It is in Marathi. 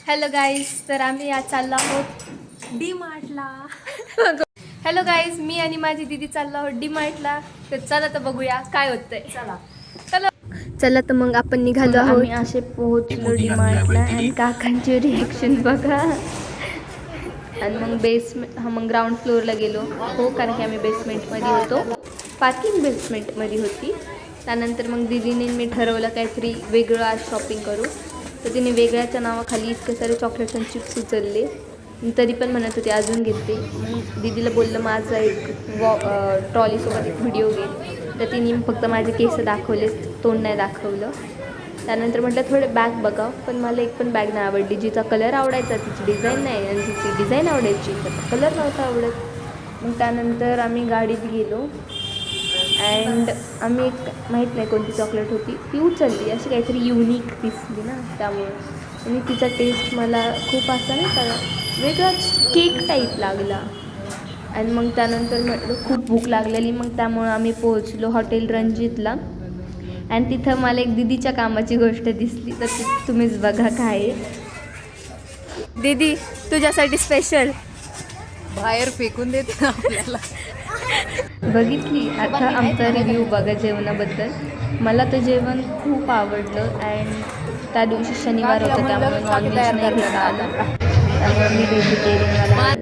हॅलो गाईज, तर आम्ही आज चाललो आहोत डी मार्टला. हॅलो गाईज, मी आणि माझी दीदी चाललो आहोत डी मार्टला. तर चला तर बघूया काय होतंय. चला चला तर मग आपण निघालो आहोत. आम्ही असे पोहोचलो डी मार्टला आणि काकांची रिॲक्शन बघा. आणि मग मग ग्राउंड फ्लोअरला गेलो हो, कारण की आम्ही बेसमेंटमध्ये होतो. पार्किंग बेसमेंटमध्ये होती. त्यानंतर मग दीदीने मी ठरवलं काहीतरी वेगळं आज शॉपिंग करू. तर तिने वेगळ्याच्या नावाखाली इतकं सारे चॉकलेट्स आणि चिप्स उचलले. तरी पण म्हणत होते अजून घेते. मग दीदीला बोललं माझा एक ट्रॉलीसोबत एक व्हिडिओ घे. तर तिने फक्त माझे केस दाखवले, तोंड नाही दाखवलं. त्यानंतर म्हटलं थोडे बॅग बघा, पण मला एक पण बॅग नाही आवडली. जिचा कलर आवडायचा तिची डिझाईन नाही, आणि तिची डिझाईन आवडायची त्याचा कलर नव्हता आवडत. मग त्यानंतर आम्ही गाडीत गेलो अँड आम्ही एक माहीत नाही कोणती चॉकलेट होती ती उचलली. अशी काहीतरी युनिक दिसली ना, त्यामुळे. आणि तिचा टेस्ट मला खूप असा नाही का वेगळाच केक टाईप लागला. आणि मग त्यानंतर म्हटलं खूप भूक लागलेली, मग त्यामुळं आम्ही पोहोचलो हॉटेल रणजितला. आणि तिथं मला एक दीदीच्या कामाची गोष्ट दिसली, तर तुम्हीच बघा काय. दीदी तुझ्यासाठी स्पेशल बाहेर फेकून देते ना आपल्याला. बघितली आता आमचा रिव्ह्यू बघा जेवणाबद्दल. मला तर जेवण खूप आवडलं. अँड त्या दिवशी शनिवार होता त्यामुळे नॉनव्हेज नाही घेता आलं. त्यामुळे मी व्हेजिटेरियनवाला